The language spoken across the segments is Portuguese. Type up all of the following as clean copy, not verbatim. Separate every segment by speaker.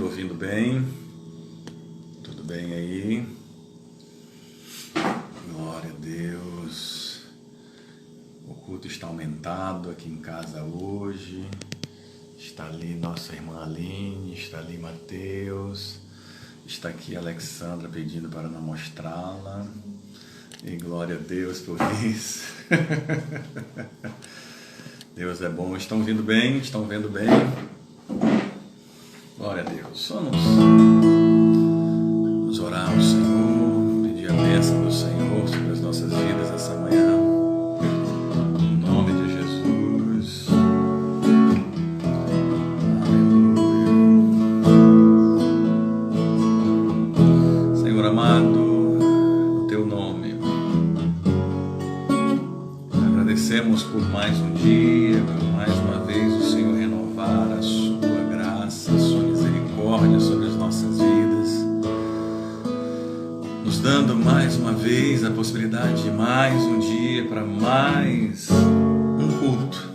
Speaker 1: ouvindo bem? Tudo bem aí? Glória a Deus. O culto está aumentado aqui em casa hoje. Está ali nossa irmã Aline, está ali Mateus, está aqui a Alexandra pedindo para não mostrá-la. E glória a Deus por isso. Deus é bom. Estão ouvindo bem? Estão vendo bem? Glória a Deus. Vamos orar ao Senhor, pedir a bênção do Senhor sobre as nossas vidas essa manhã. Em nome de Jesus. Aleluia. Senhor amado, no teu nome, agradecemos por mais um dia, por mais uma vez o Senhor renovar a sua graça, a sua misericórdia sobre as nossas vidas, nos dando mais uma vez a possibilidade de mais um dia para mais um culto,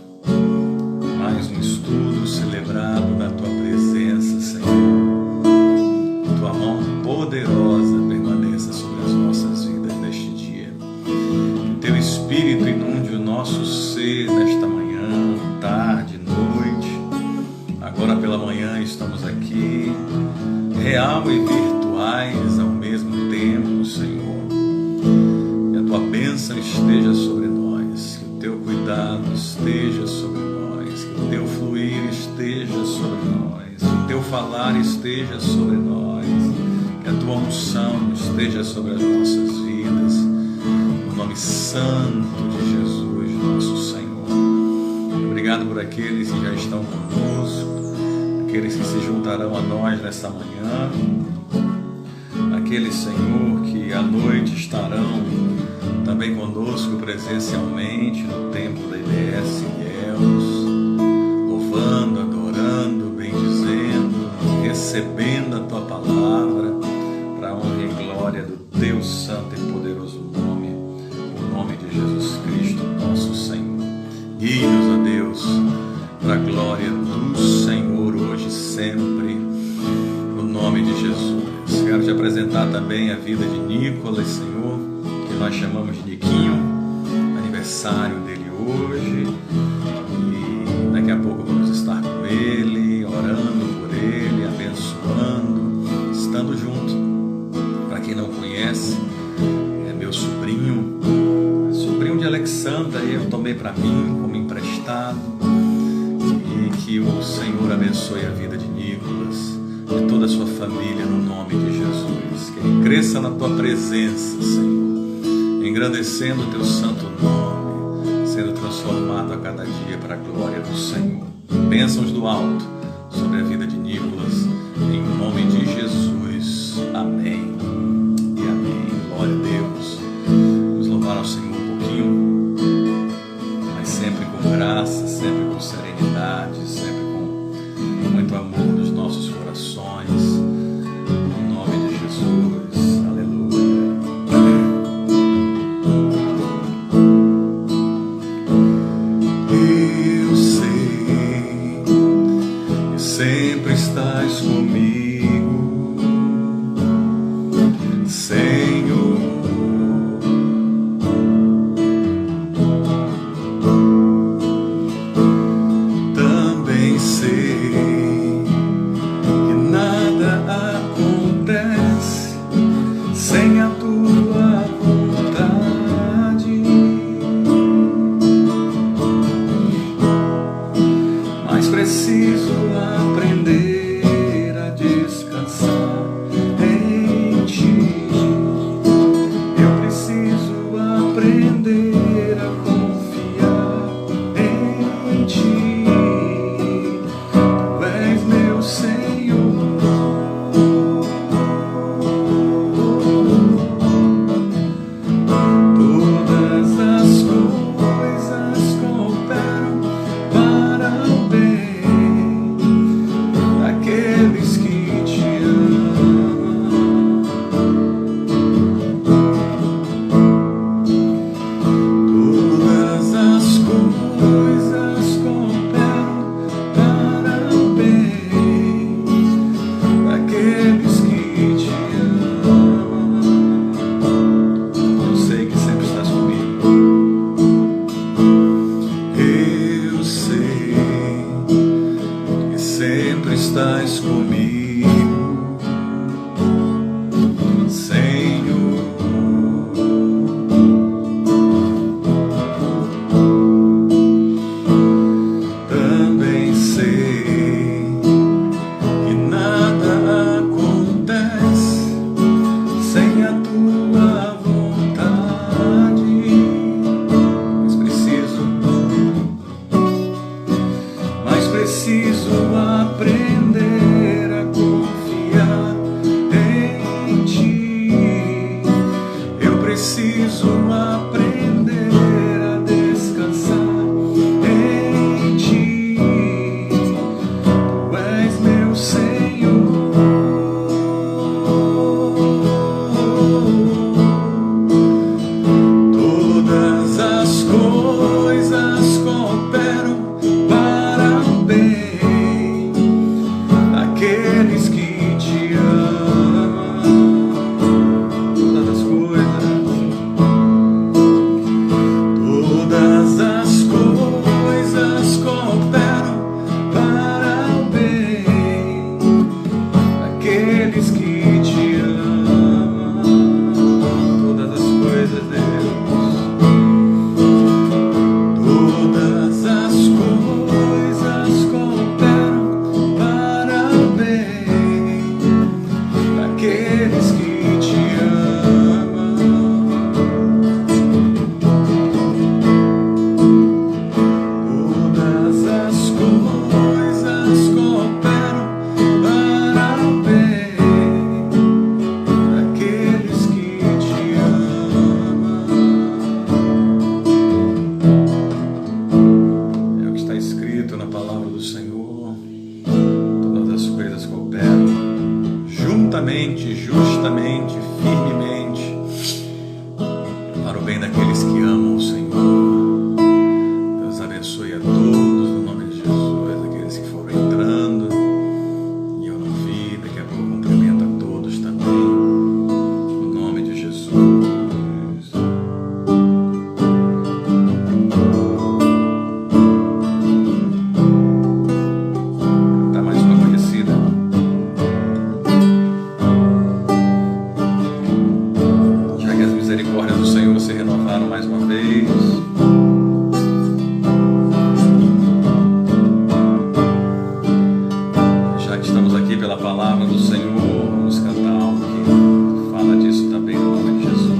Speaker 1: mais um estudo celebrado na tua presença, Senhor. Tua mão poderosa permaneça sobre as nossas vidas neste dia. Que teu Espírito inunde o nosso ser nesta manhã, tarde, noite. Agora pela manhã estamos aqui, real e virtuais ao mesmo tempo, Senhor. Que a tua bênção esteja sobre nós, que o teu cuidado esteja sobre nós, que o teu fluir esteja sobre nós, que o teu falar esteja sobre nós, que a tua unção esteja sobre as nossas vidas, no nome santo de Jesus, nosso Senhor. Obrigado por aqueles que já estão conosco, aqueles que se juntarão a nós nessa manhã, aqueles, Senhor, que à noite estarão também conosco presencialmente no templo da IBS Ilhéus, louvando, adorando, bendizendo, recebendo a tua palavra para a honra e glória do teu santo e poderoso nome, o nome de Jesus Cristo, nosso Senhor. Guie-nos, ó Deus, para a glória do Senhor hoje e sempre, no nome de Jesus. Quero te apresentar também a vida de Nicolas, Senhor, que nós chamamos de Niquinho, aniversário dele hoje, e daqui a pouco vamos estar com ele, orando por ele, abençoando, estando junto. Para quem não conhece, é meu sobrinho de Alexandra, eu tomei para mim como emprestado, e que o Senhor abençoe a vida de Nicolas, de toda a sua família, no nome de Jesus. Que ele cresça na tua presença, Senhor, engrandecendo o teu santo nome, sendo transformado a cada dia para a glória do Senhor. Bênçãos do alto sobre a vida de Nicolas, em nome de Jesus. Amém e amém. Glória a Deus. Vamos louvar ao Senhor um pouquinho, mas sempre com graça, sempre com serenidade, sempre com muito amor nos nossos corações, no nome de Jesus. Aleluia. Eu sei que sempre estás comigo, Senhor. Também sei que nada acontece sem a tua vontade, mas preciso aprender a preciso aprender a confiar em Ti. Eu preciso aprender a descansar em Ti. Tu és meu Senhor. Todas as coisas cooperam para o bem daqueles que Te amam. Todas as coisas cooperam para o bem daqueles que Te amam. Todas as coisas, Deus. Todas as coisas cooperam para o bem daqueles que Te amam. Todas as coisas cooperam para o bem daqueles que Te amam. É o que está escrito na palavra do Senhor. Todas as coisas cooperam juntamente, justamente, firmemente para o bem daqueles que amam o Senhor. Deus abençoe a todos, no nome de Jesus, aqueles que foram entrando e eu não vi, daqui a pouco cumprimento a todos também, no nome de Jesus. Tá mais uma conhecida. Já que as misericórdias do Senhor se renovaram mais uma vez. Já que estamos aqui pela palavra do Senhor, vamos cantar algo que fala disso também, no nome de Jesus.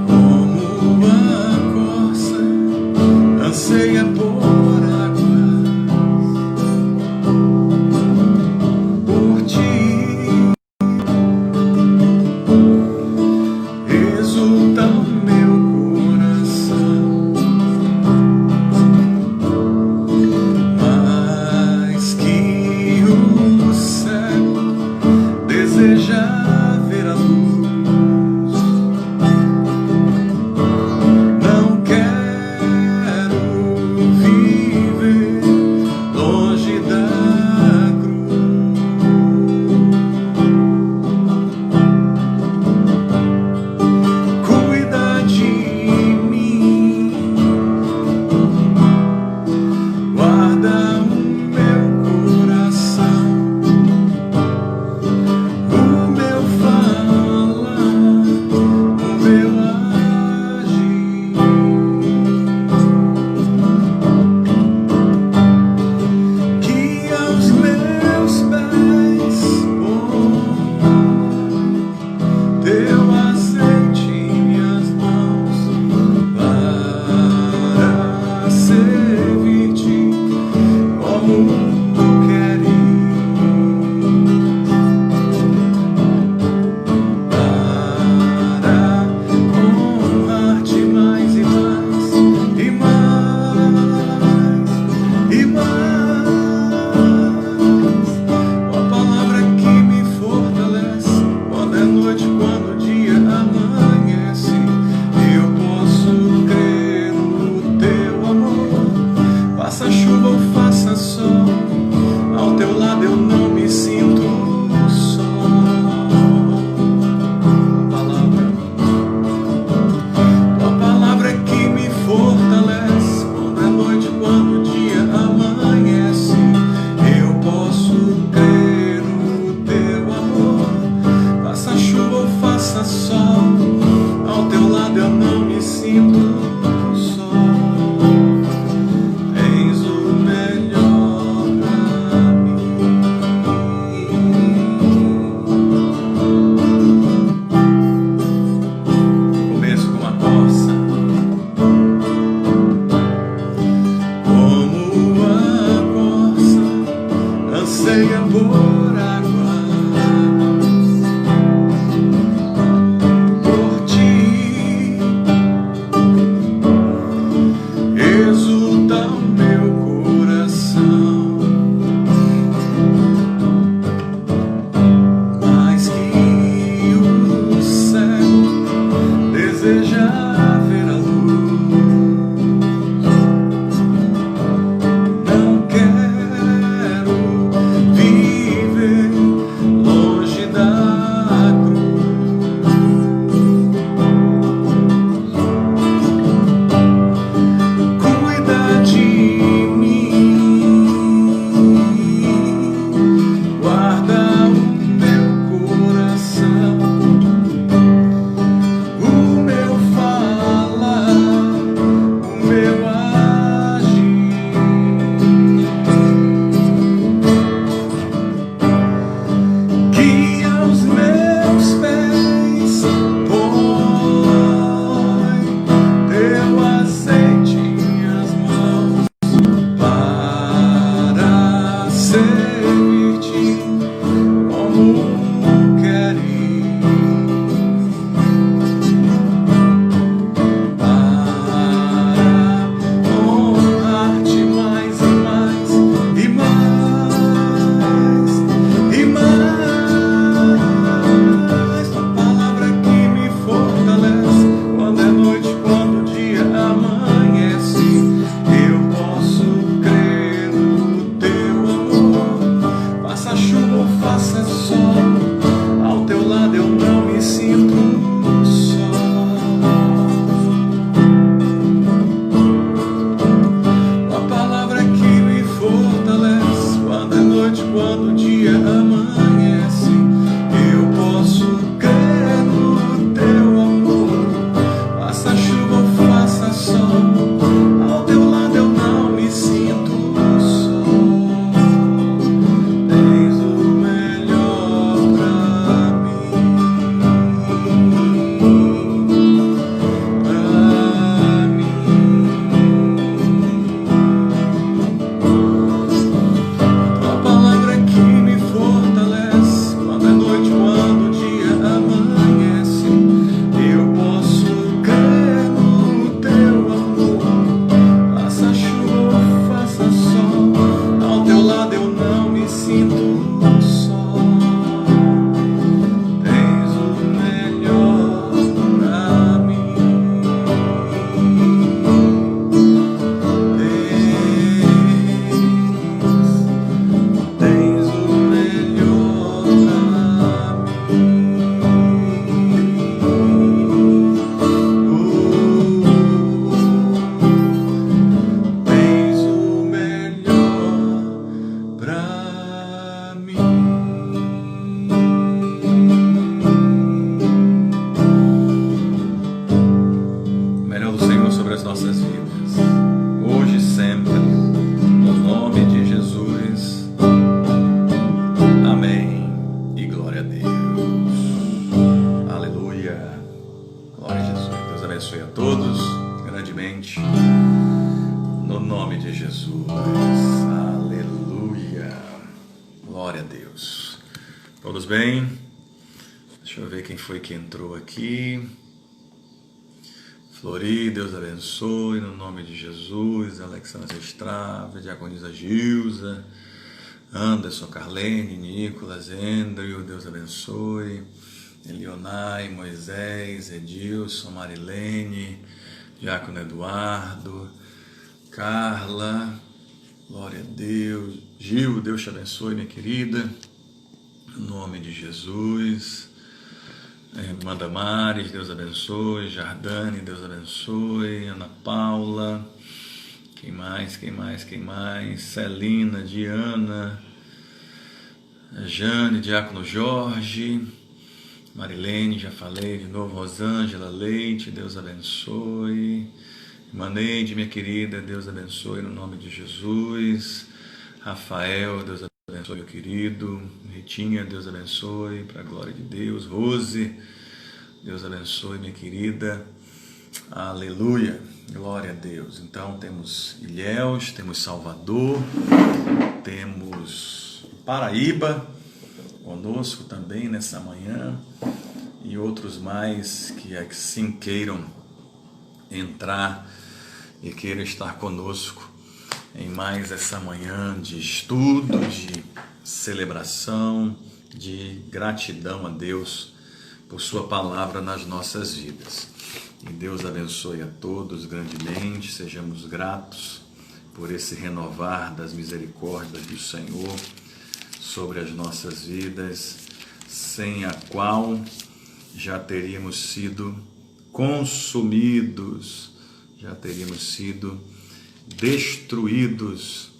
Speaker 1: Como a corça anseia por águas, por Ti exulta o meu coração, mais que o cego deseja ver a luz. Não quero viver longe da cruz. Cuida de mim, guarda o meu coração, o meu falar, o meu agir. Que aos meus pés ponha Teu azeite em minhas mãos para servir-Te como Tu queres, para honrar-Te mais e mais e mais e mais. Uma palavra que me fortalece quando é noite, quando o dia amanhece. Eu posso crer no Teu amor, faça chuva ou faça sol, ao Teu lado eu não me sinto só. Tua palavra é que me fortalece quando é noite, quando o dia amanhece. Eu posso crer no Teu anseia por águas, por ti exulta o meu coração, mais que o céu deseja ver a luz. Não quero viver longe da cruz. Cuida de mim, guarda o meu coração, o meu falar, o meu agir. Guia os meus pés, põe teu azeite em minhas mãos para servir-te como queres, para honrar-te mais e mais e mais e mais. Tua palavra que me fortalece quando é noite, quando o dia amanhece. Eu posso crer no teu amor, faça chuva ou faça sol, ao teu lado eu não me sinto só. A palavra que me fortalece quando é noite, quando o dia amanhece. Eu posso crer no teu amor, faça chuva ou faça sol, ao teu lado eu não me sinto só. Tens o melhor pra mim, pra mim. Tua palavra que me fortalece quando é noite, quando o dia amanhece. Eu posso crer no teu amor, faça chuva ou faça sol, ao teu lado eu não me sinto só. Tens o melhor pra mim. Tens o melhor pra mim. Tens o melhor pra mim. O melhor do Senhor sobre as nossas vidas, hoje e sempre, no nome de Jesus. Amém e glória a Deus. Aleluia. Glória a Jesus. Deus abençoe a todos grandemente, no nome de Jesus. Aleluia. Glória a Deus. Todos bem? Deixa eu ver quem foi que entrou aqui. Flori, Deus abençoe, no nome de Jesus. Alexandra Estrava, Diaconisa Gilza, Anderson, Carlene, Nicolas, Andrew, Deus abençoe. Elionai, Moisés, Edilson, Marilene, Diácono Eduardo, Carla, glória a Deus. Gil, Deus te abençoe, minha querida, no nome de Jesus. Irmã Damares, Deus abençoe. Jardane, Deus abençoe. Ana Paula, quem mais? Celina, Diana, Jane, Diácono Jorge, Marilene, já falei de novo. Rosângela Leite, Deus abençoe. Irmã Neide, minha querida, Deus abençoe no nome de Jesus. Rafael, Deus abençoe, meu querido. Ritinha, Deus abençoe, para a glória de Deus. Rose, Deus abençoe, minha querida. Aleluia, glória a Deus. Então temos Ilhéus, temos Salvador, temos Paraíba, conosco também nessa manhã, e outros mais que assim queiram entrar e queiram estar conosco em mais essa manhã de estudo, de celebração, de gratidão a Deus por sua palavra nas nossas vidas. E Deus abençoe a todos grandemente, sejamos gratos por esse renovar das misericórdias do Senhor sobre as nossas vidas, sem a qual já teríamos sido consumidos, já teríamos sido destruídos.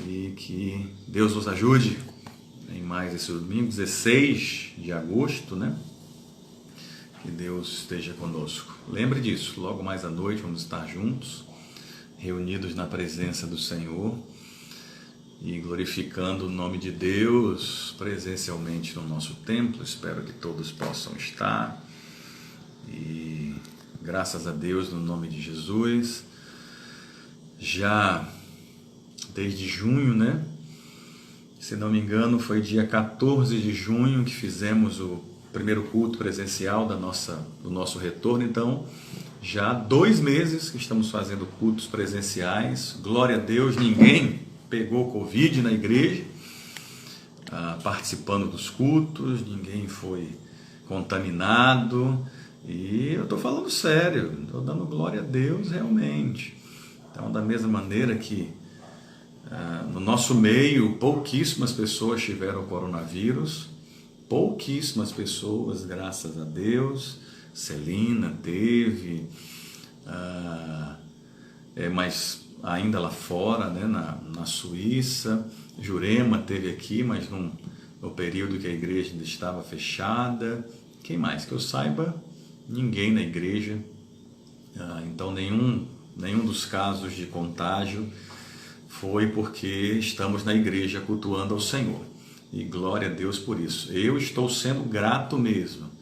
Speaker 1: E que Deus nos ajude em mais esse domingo, 16 de agosto, né? Que Deus esteja conosco. Lembre disso, logo mais à noite vamos estar juntos, reunidos na presença do Senhor e glorificando o nome de Deus presencialmente no nosso templo. Espero que todos possam estar. E graças a Deus, no nome de Jesus, já desde junho, né? Se não me engano, foi dia 14 de junho que fizemos o primeiro culto presencial do nosso retorno. Então, já há 2 meses que estamos fazendo cultos presenciais. Glória a Deus, ninguém pegou Covid na igreja, participando dos cultos, ninguém foi contaminado. E eu estou falando sério, estou dando glória a Deus realmente. Então, da mesma maneira que no nosso meio pouquíssimas pessoas tiveram coronavírus, pouquíssimas pessoas, graças a Deus. Celina teve, mas ainda lá fora, né, na Suíça. Jurema teve aqui, mas no período que a igreja ainda estava fechada. Quem mais? Que eu saiba, ninguém na igreja. Então nenhum dos casos de contágio foi porque estamos na igreja cultuando ao Senhor. E glória a Deus por isso. Eu estou sendo grato mesmo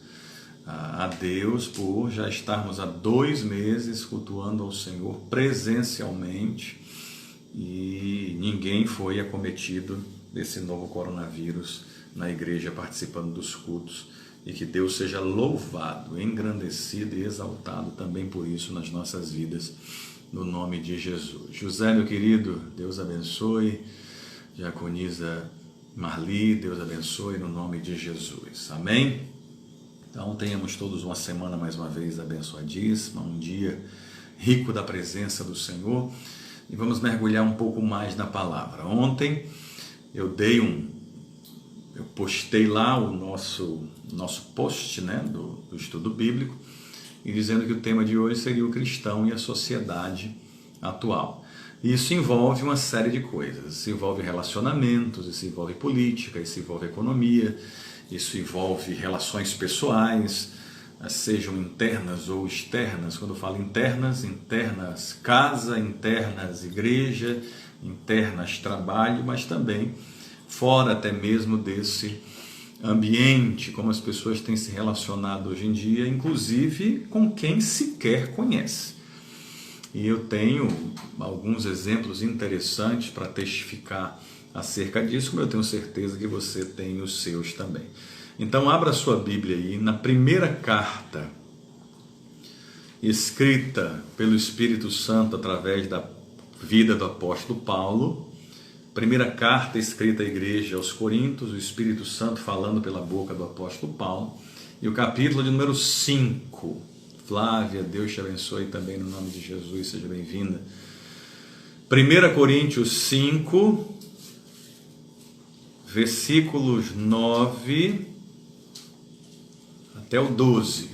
Speaker 1: a Deus por já estarmos há 2 meses cultuando ao Senhor presencialmente e ninguém foi acometido desse novo coronavírus na igreja participando dos cultos. E que Deus seja louvado, engrandecido e exaltado também por isso nas nossas vidas, no nome de Jesus. José, meu querido, Deus abençoe. Diaconisa Marli, Deus abençoe no nome de Jesus. Amém? Então tenhamos todos uma semana mais uma vez abençoadíssima, um dia rico da presença do Senhor, e vamos mergulhar um pouco mais na palavra. Ontem eu postei lá o nosso post, né, do estudo bíblico, e dizendo que o tema de hoje seria o cristão e a sociedade atual. Isso envolve uma série de coisas. Isso envolve relacionamentos, isso envolve política, isso envolve economia, isso envolve relações pessoais, sejam internas ou externas. Quando eu falo internas casa, internas igreja, internas trabalho, mas também fora até mesmo desse ambiente, como as pessoas têm se relacionado hoje em dia, inclusive com quem sequer conhece. E eu tenho alguns exemplos interessantes para testificar acerca disso, como eu tenho certeza que você tem os seus também. Então abra a sua Bíblia aí, na primeira carta escrita pelo Espírito Santo através da vida do apóstolo Paulo, primeira carta escrita à igreja aos Coríntios, o Espírito Santo falando pela boca do apóstolo Paulo, e o capítulo de número 5. Flávia, Deus te abençoe também no nome de Jesus, seja bem-vinda. 1 Coríntios 5, versículos 9 até o 12.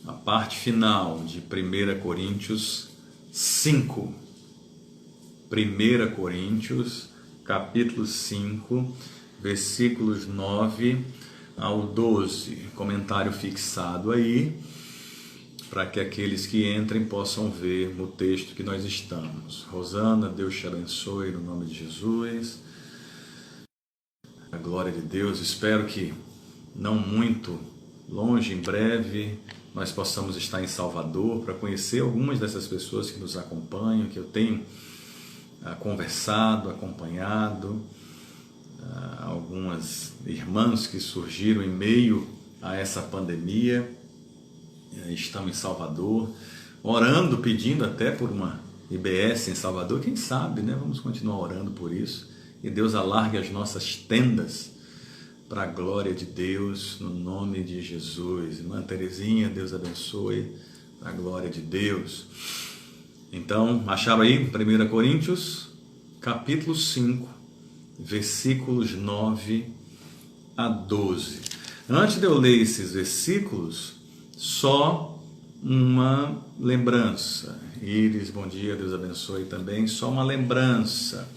Speaker 1: A parte final de 1 Coríntios 5. 1 Coríntios, capítulo 5, versículos 9 ao 12. Comentário fixado aí, para que aqueles que entrem possam ver no texto que nós estamos. Rosana, Deus te abençoe no nome de Jesus. A glória de Deus. Espero que não muito longe, em breve, nós possamos estar em Salvador para conhecer algumas dessas pessoas que nos acompanham, que eu tenho conversado, acompanhado, algumas irmãs que surgiram em meio a essa pandemia, estão em Salvador, orando, pedindo até por uma IBS em Salvador, quem sabe, né? Vamos continuar orando por isso, e Deus alargue as nossas tendas para a glória de Deus, no nome de Jesus. Irmã Terezinha, Deus abençoe, para a glória de Deus. Então, acharam aí 1 Coríntios, capítulo 5, versículos 9 a 12. Antes de eu ler esses versículos, só uma lembrança. Iris, bom dia, Deus abençoe também. Só uma lembrança.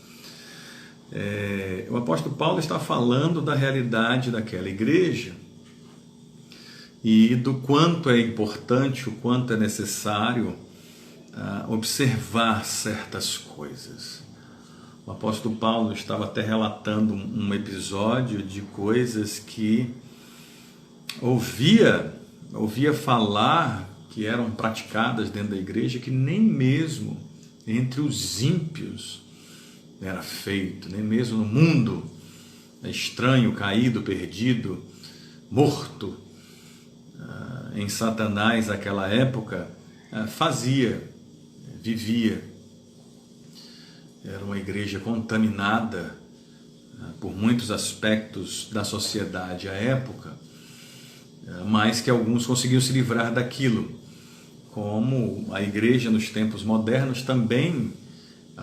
Speaker 1: O apóstolo Paulo está falando da realidade daquela igreja e do quanto é importante, o quanto é necessário observar certas coisas. O apóstolo Paulo estava até relatando um episódio de coisas que ouvia falar que eram praticadas dentro da igreja, que nem mesmo entre os ímpios era feito, nem mesmo no mundo estranho, caído, perdido, morto em Satanás naquela época, vivia. Era uma igreja contaminada por muitos aspectos da sociedade à época, mas que alguns conseguiam se livrar daquilo, como a igreja nos tempos modernos também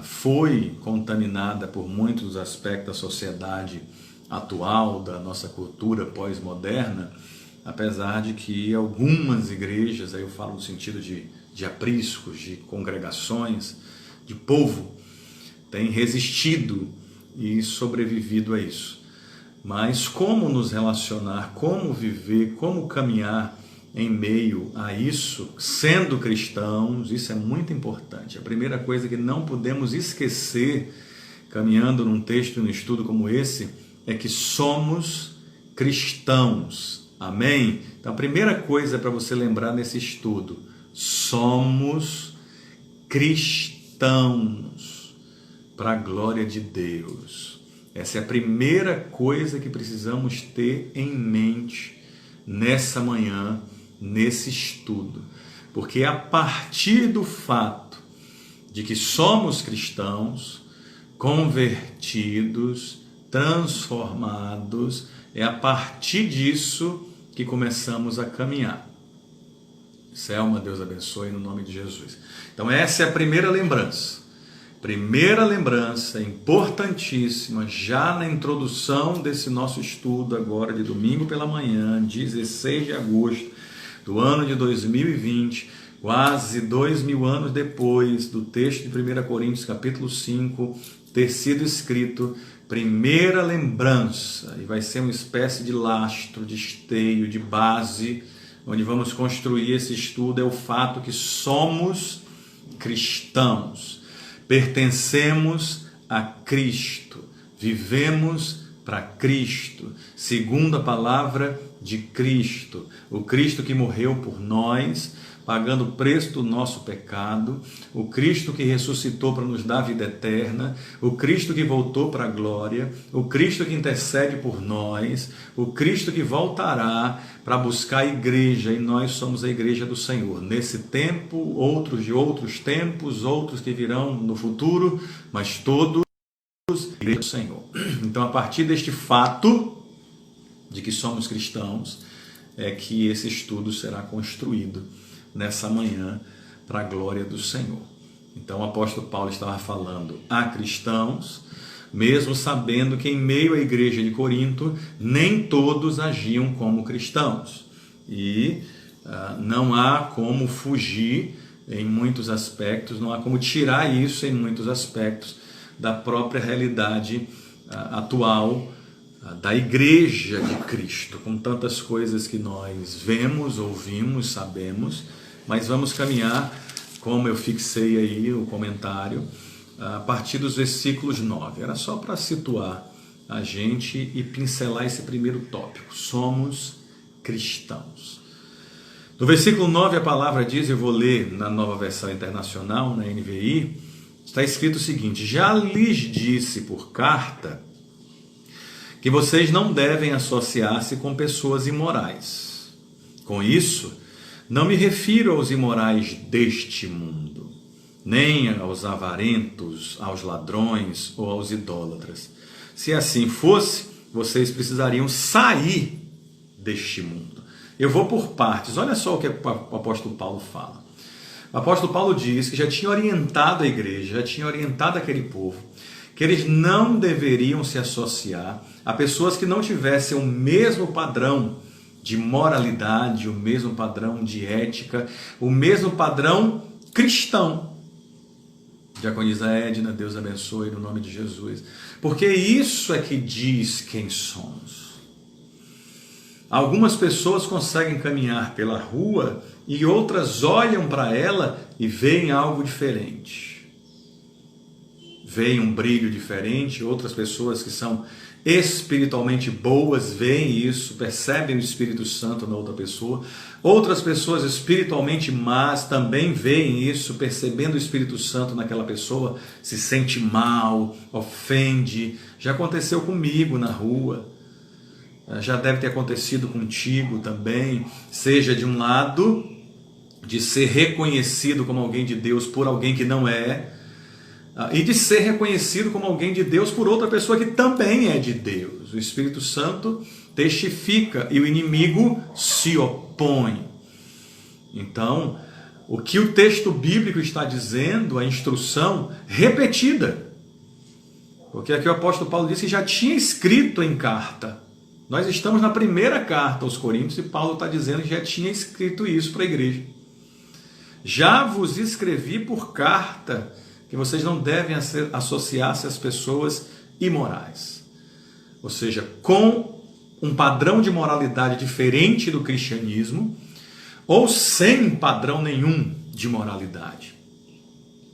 Speaker 1: foi contaminada por muitos aspectos da sociedade atual, da nossa cultura pós-moderna, apesar de que algumas igrejas, aí eu falo no sentido de apriscos, de congregações, de povo, têm resistido e sobrevivido a isso. Mas como nos relacionar, como viver, como caminhar em meio a isso, sendo cristãos, isso é muito importante. A primeira coisa que não podemos esquecer, caminhando num texto, num estudo como esse, é que somos cristãos. Amém? Então a primeira coisa para você lembrar nesse estudo, somos cristãos, para a glória de Deus. Essa é a primeira coisa que precisamos ter em mente nessa manhã, nesse estudo. Porque a partir do fato de que somos cristãos, convertidos, transformados, é a partir disso que começamos a caminhar. Selma, Deus abençoe no nome de Jesus. Então essa é a primeira lembrança. Primeira lembrança importantíssima, já na introdução desse nosso estudo agora de domingo pela manhã, 16 de agosto do ano de 2020, quase 2000 anos depois do texto de 1 Coríntios capítulo 5 ter sido escrito, primeira lembrança, e vai ser uma espécie de lastro, de esteio, de base, onde vamos construir esse estudo, é o fato que somos cristãos. Pertencemos a Cristo, vivemos para Cristo, segundo a palavra de Cristo, o Cristo que morreu por nós, pagando o preço do nosso pecado, o Cristo que ressuscitou para nos dar vida eterna, o Cristo que voltou para a glória, o Cristo que intercede por nós, o Cristo que voltará para buscar a igreja, e nós somos a igreja do Senhor. Nesse tempo, outros de outros tempos, outros que virão no futuro, mas todos a igreja do Senhor. Então, a partir deste fato de que somos cristãos, é que esse estudo será construído nessa manhã para a glória do Senhor. Então o apóstolo Paulo estava falando a cristãos, mesmo sabendo que em meio à igreja de Corinto nem todos agiam como cristãos, e não há como fugir em muitos aspectos, não há como tirar isso em muitos aspectos da própria realidade atual da igreja de Cristo, com tantas coisas que nós vemos, ouvimos, sabemos, mas vamos caminhar, como eu fixei aí o comentário, a partir dos versículos 9. Era só para situar a gente e pincelar esse primeiro tópico. Somos cristãos. No versículo 9 a palavra diz, eu vou ler na Nova Versão Internacional, na NVI, está escrito o seguinte: já lhes disse por carta que vocês não devem associar-se com pessoas imorais. Com isso, não me refiro aos imorais deste mundo, nem aos avarentos, aos ladrões ou aos idólatras. Se assim fosse, vocês precisariam sair deste mundo. Eu vou por partes. Olha só o que o apóstolo Paulo fala. O apóstolo Paulo diz que já tinha orientado a igreja, já tinha orientado aquele povo, que eles não deveriam se associar a pessoas que não tivessem o mesmo padrão de moralidade, o mesmo padrão de ética, o mesmo padrão cristão. Diaconisa Edna, Deus abençoe no nome de Jesus. Porque isso é que diz quem somos. Algumas pessoas conseguem caminhar pela rua e outras olham para ela e veem algo diferente. Veem um brilho diferente. Outras pessoas que são espiritualmente boas veem isso, percebem o Espírito Santo na outra pessoa. Outras pessoas espiritualmente más também veem isso, percebendo o Espírito Santo naquela pessoa, se sente mal, ofende. Já aconteceu comigo na rua, já deve ter acontecido contigo também, seja de um lado, de ser reconhecido como alguém de Deus por alguém que não é, e de ser reconhecido como alguém de Deus por outra pessoa que também é de Deus. O Espírito Santo testifica e o inimigo se opõe. Então, o que o texto bíblico está dizendo, a instrução repetida, porque aqui o apóstolo Paulo disse que já tinha escrito em carta. Nós estamos na primeira carta aos Coríntios e Paulo está dizendo que já tinha escrito isso para a igreja. Já vos escrevi por carta que vocês não devem associar-se às pessoas imorais. Ou seja, com um padrão de moralidade diferente do cristianismo, ou sem padrão nenhum de moralidade.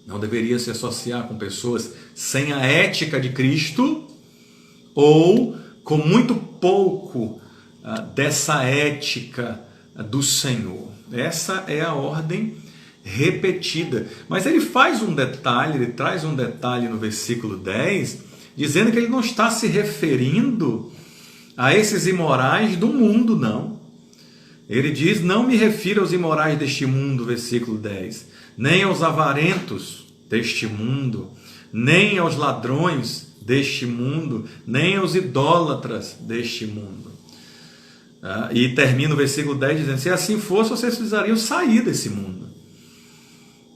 Speaker 1: Não deveria se associar com pessoas sem a ética de Cristo, ou com muito pouco dessa ética do Senhor. Essa é a ordem repetida. Mas ele faz um detalhe, ele traz um detalhe no versículo 10, dizendo que ele não está se referindo a esses imorais do mundo, não. Ele diz, não me refiro aos imorais deste mundo, versículo 10, nem aos avarentos deste mundo, nem aos ladrões deste mundo, nem aos idólatras deste mundo. E termina o versículo 10 dizendo, se assim fosse, vocês precisariam sair desse mundo.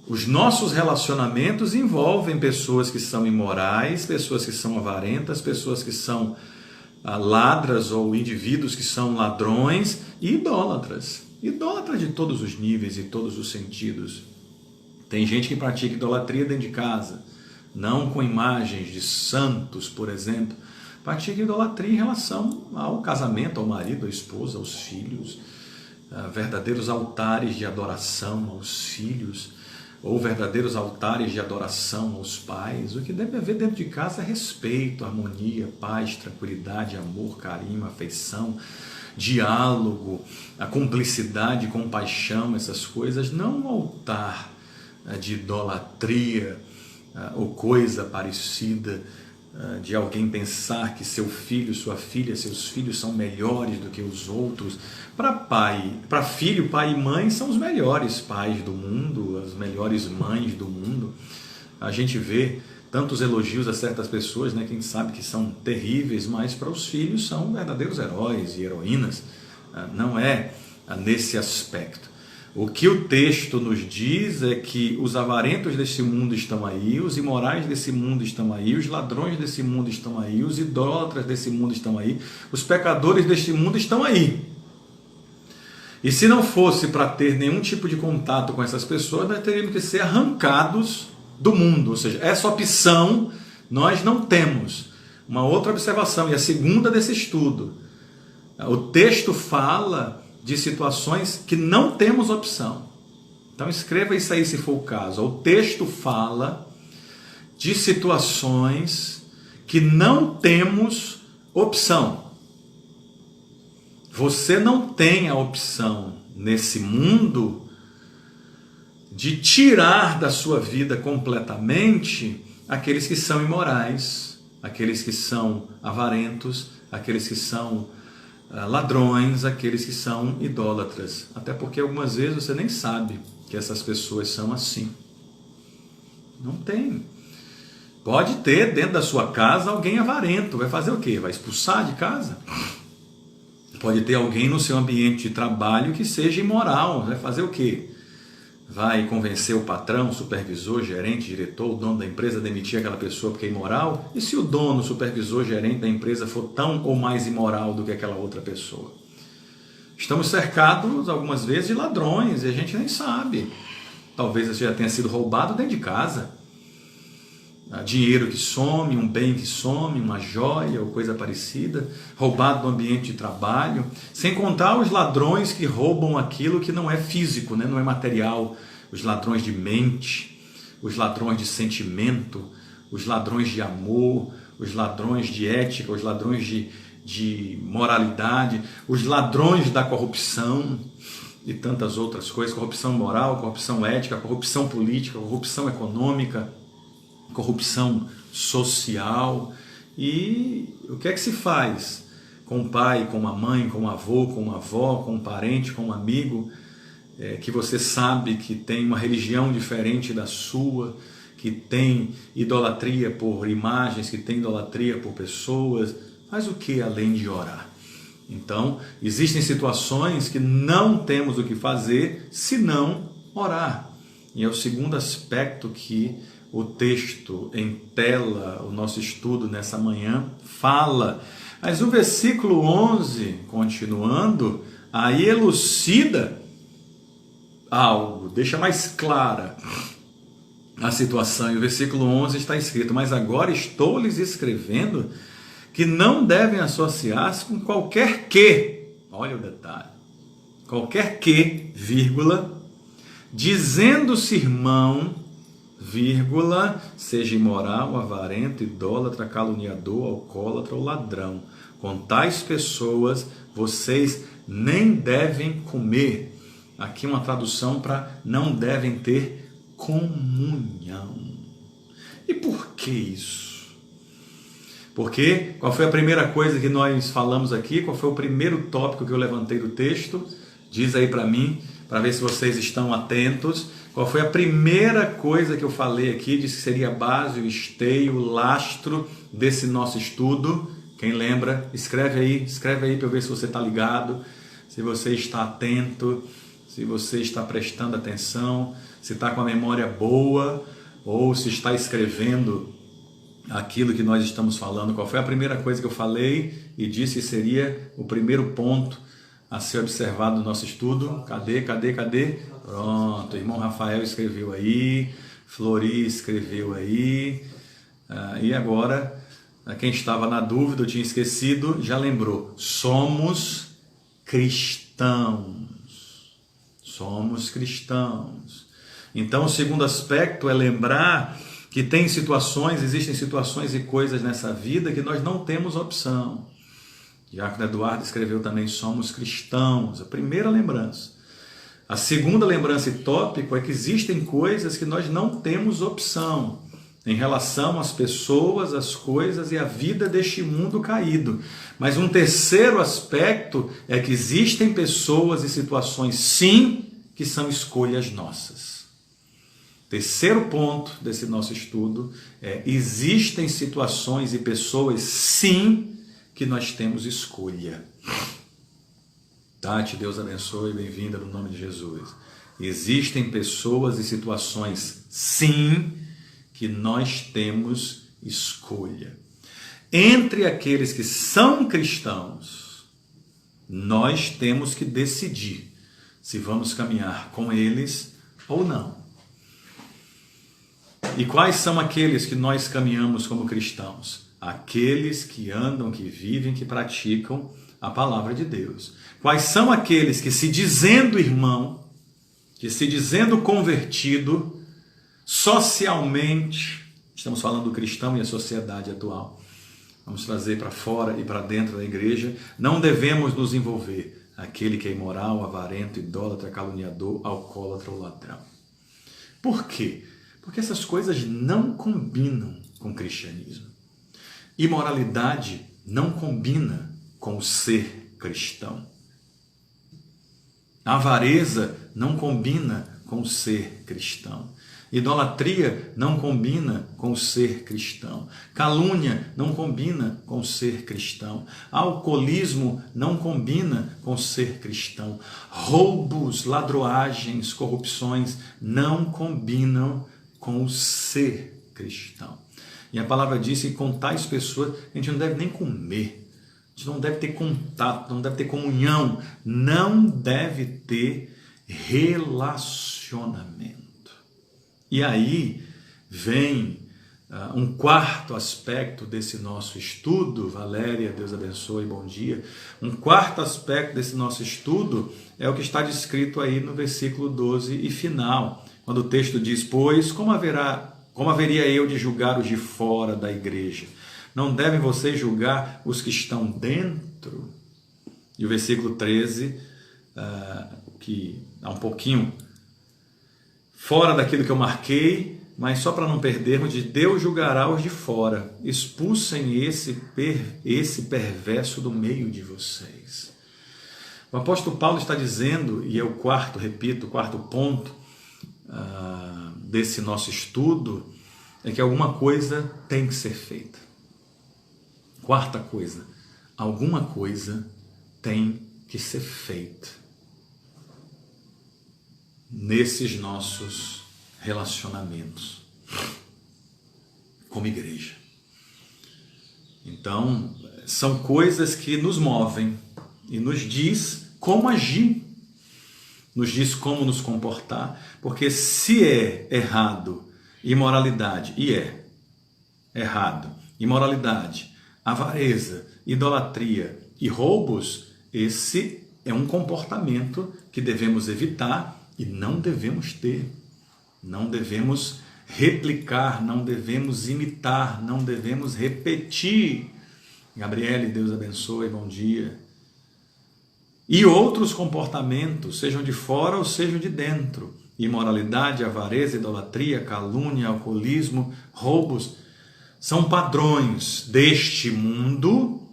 Speaker 1: Os nossos relacionamentos envolvem pessoas que são imorais, pessoas que são avarentas, pessoas que são ladras ou indivíduos que são ladrões e idólatras. Idólatras de todos os níveis e todos os sentidos. Tem gente que pratica idolatria dentro de casa, não com imagens de santos, por exemplo. Pratica idolatria em relação ao casamento, ao marido, à esposa, aos filhos. Verdadeiros altares de adoração aos filhos, ou verdadeiros altares de adoração aos pais. O que deve haver dentro de casa é respeito, harmonia, paz, tranquilidade, amor, carinho, afeição, diálogo, a cumplicidade, compaixão, essas coisas. Não um altar de idolatria ou coisa parecida, de alguém pensar que seu filho, sua filha, seus filhos são melhores do que os outros. Para filho, pai e mãe são os melhores pais do mundo, as melhores mães do mundo. A gente vê tantos elogios a certas pessoas, né, quem sabe que são terríveis, mas para os filhos são verdadeiros heróis e heroínas. Não é nesse aspecto. O que o texto nos diz é que os avarentos desse mundo estão aí, os imorais desse mundo estão aí, os ladrões desse mundo estão aí, os idólatras desse mundo estão aí, os pecadores deste mundo estão aí. E se não fosse para ter nenhum tipo de contato com essas pessoas, nós teríamos que ser arrancados do mundo. Ou seja, essa opção nós não temos. Uma outra observação, e a segunda desse estudo. O texto fala de situações que não temos opção. Então escreva isso aí se for o caso. O texto fala de situações que não temos opção. Você não tem a opção nesse mundo de tirar da sua vida completamente aqueles que são imorais, aqueles que são avarentos, aqueles que são ladrões, aqueles que são idólatras. Até porque algumas vezes você nem sabe que essas pessoas são assim. Não tem. Pode ter dentro da sua casa alguém avarento. Vai fazer o quê? Vai expulsar de casa? Pode ter alguém no seu ambiente de trabalho que seja imoral. Vai fazer o quê? Vai convencer o patrão, o supervisor, gerente, diretor, o dono da empresa a demitir aquela pessoa porque é imoral? E se o dono, o supervisor, gerente da empresa for tão ou mais imoral do que aquela outra pessoa? Estamos cercados algumas vezes de ladrões e a gente nem sabe. Talvez você já tenha sido roubado dentro de casa. Dinheiro que some, um bem que some, uma joia ou coisa parecida, roubado no ambiente de trabalho, sem contar os ladrões que roubam aquilo que não é físico, né? Não é material, os ladrões de mente, os ladrões de sentimento, os ladrões de amor, os ladrões de ética, os ladrões de moralidade, os ladrões da corrupção e tantas outras coisas, corrupção moral, corrupção ética, corrupção política, corrupção econômica, corrupção social. E o que é que se faz com o pai, com a mãe, com o avô, com a avó, com um parente, com um amigo, que você sabe que tem uma religião diferente da sua, que tem idolatria por imagens, que tem idolatria por pessoas? Faz o que além de orar? Então, existem situações que não temos o que fazer senão orar. E é o segundo aspecto que o texto em tela, o nosso estudo nessa manhã, fala. Mas o versículo 11, continuando, aí elucida algo, deixa mais clara a situação. E o versículo 11 está escrito: mas agora estou lhes escrevendo que não devem associar-se com qualquer que, olha o detalhe, qualquer que, vírgula, dizendo-se irmão, vírgula, seja imoral, avarento, idólatra, caluniador, alcoólatra ou ladrão. Com tais pessoas vocês nem devem comer. Aqui uma tradução para não devem ter comunhão. E por que isso? Porque qual foi a primeira coisa que nós falamos aqui? Qual foi o primeiro tópico que eu levantei do texto? Diz aí para mim, para ver se vocês estão atentos. Qual foi a primeira coisa que eu falei aqui? Disse que seria a base, o esteio, o lastro desse nosso estudo. Quem lembra? Escreve aí para eu ver se você está ligado, se você está atento, se você está prestando atenção, se está com a memória boa ou se está escrevendo aquilo que nós estamos falando. Qual foi a primeira coisa que eu falei e disse que seria o primeiro ponto a ser observado no nosso estudo? Cadê? Pronto, o irmão Rafael escreveu aí, Flori escreveu aí, e agora, quem estava na dúvida, eu tinha esquecido, já lembrou: somos cristãos. Somos cristãos. Então, o segundo aspecto é lembrar que existem situações e coisas nessa vida que nós não temos opção. Diácono Eduardo escreveu também: somos cristãos. A primeira lembrança. A segunda lembrança e tópico é que existem coisas que nós não temos opção em relação às pessoas, às coisas e à vida deste mundo caído. Mas um terceiro aspecto é que existem pessoas e situações, sim, que são escolhas nossas. Terceiro ponto desse nosso estudo é: existem situações e pessoas, sim, que nós temos escolha. Tati, Deus abençoe, bem-vinda no nome de Jesus. Existem pessoas e situações, sim, que nós temos escolha. Entre aqueles que são cristãos, nós temos que decidir se vamos caminhar com eles ou não. E quais são aqueles que nós caminhamos como cristãos? Aqueles que andam, que vivem, que praticam a palavra de Deus. Quais são aqueles que, se dizendo irmão, que se dizendo convertido, socialmente, estamos falando do cristão e a sociedade atual, vamos trazer para fora e para dentro da igreja, não devemos nos envolver. Aquele que é imoral, avarento, idólatra, caluniador, alcoólatra ou ladrão. Por quê? Porque essas coisas não combinam com o cristianismo. Imoralidade não combina com o ser cristão. A avareza não combina com o ser cristão. Idolatria não combina com o ser cristão. Calúnia não combina com o ser cristão. Alcoolismo não combina com o ser cristão. Roubos, ladroagens, corrupções não combinam com o ser cristão. E a palavra diz que com tais pessoas a gente não deve nem comer. A gente não deve ter contato, não deve ter comunhão, não deve ter relacionamento. E aí vem um quarto aspecto desse nosso estudo. Valéria, Deus abençoe, bom dia. Um quarto aspecto desse nosso estudo é o que está descrito aí no versículo 12 e final, quando o texto diz: pois como haveria eu de julgar os de fora da igreja? Não devem vocês julgar os que estão dentro? E o versículo 13, que é um pouquinho fora daquilo que eu marquei, mas só para não perdermos, de Deus julgará os de fora. Expulsem esse perverso do meio de vocês. O apóstolo Paulo está dizendo, e é o quarto ponto desse nosso estudo, é que alguma coisa tem que ser feita. Quarta coisa, alguma coisa tem que ser feita nesses nossos relacionamentos como igreja. Então, são coisas que nos movem e nos diz como agir, nos diz como nos comportar, porque se é errado, imoralidade, e é errado, imoralidade, avareza, idolatria e roubos, esse é um comportamento que devemos evitar e não devemos ter. Não devemos replicar, não devemos imitar, não devemos repetir. Gabriele, Deus abençoe, bom dia. E outros comportamentos, sejam de fora ou sejam de dentro. Imoralidade, avareza, idolatria, calúnia, alcoolismo, roubos, são padrões deste mundo,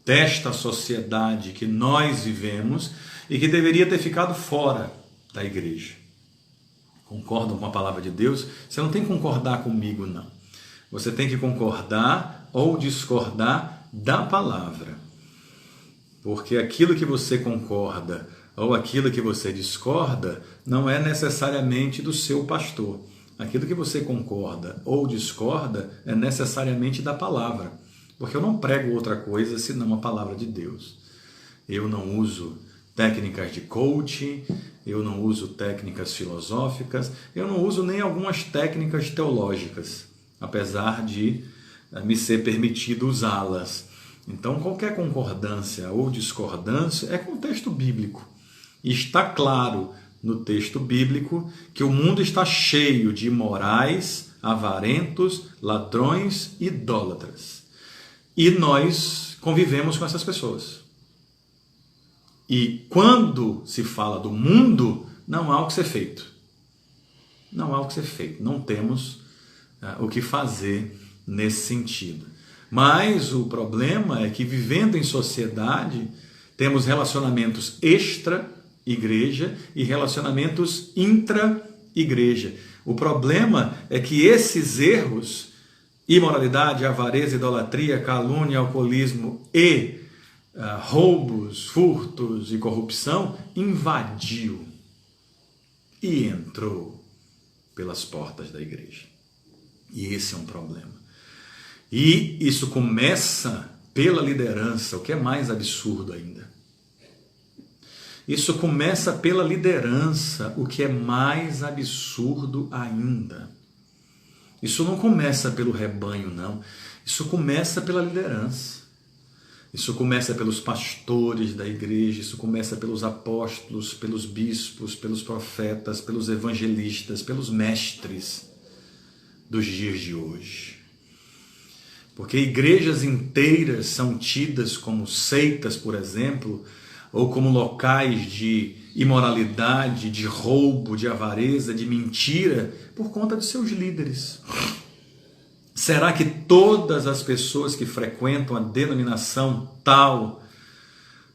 Speaker 1: desta sociedade que nós vivemos e que deveria ter ficado fora da igreja. Concordam com a palavra de Deus? Você não tem que concordar comigo, não. Você tem que concordar ou discordar da palavra. Porque aquilo que você concorda ou aquilo que você discorda não é necessariamente do seu pastor. Aquilo que você concorda ou discorda é necessariamente da palavra. Porque eu não prego outra coisa senão a palavra de Deus. Eu não uso técnicas de coaching, eu não uso técnicas filosóficas, eu não uso nem algumas técnicas teológicas, apesar de me ser permitido usá-las. Então, qualquer concordância ou discordância é com o texto bíblico. E está claro no texto bíblico que o mundo está cheio de imorais, avarentos, ladrões, idólatras. E nós convivemos com essas pessoas. E quando se fala do mundo, não há o que ser feito. Não há o que ser feito. Não temos o que fazer nesse sentido. Mas o problema é que, vivendo em sociedade, temos relacionamentos extra-igreja e relacionamentos intra-igreja. O problema é que esses erros, imoralidade, avareza, idolatria, calúnia, alcoolismo e roubos, furtos e corrupção, invadiu e entrou pelas portas da igreja. E esse é um problema. E isso começa pela liderança, o que é mais absurdo ainda. Isso começa pela liderança, o que é mais absurdo ainda. Isso não começa pelo rebanho, não. Isso começa pela liderança. Isso começa pelos pastores da igreja, isso começa pelos apóstolos, pelos bispos, pelos profetas, pelos evangelistas, pelos mestres dos dias de hoje. Porque igrejas inteiras são tidas como seitas, por exemplo, ou como locais de imoralidade, de roubo, de avareza, de mentira, por conta de seus líderes. Será que todas as pessoas que frequentam a denominação tal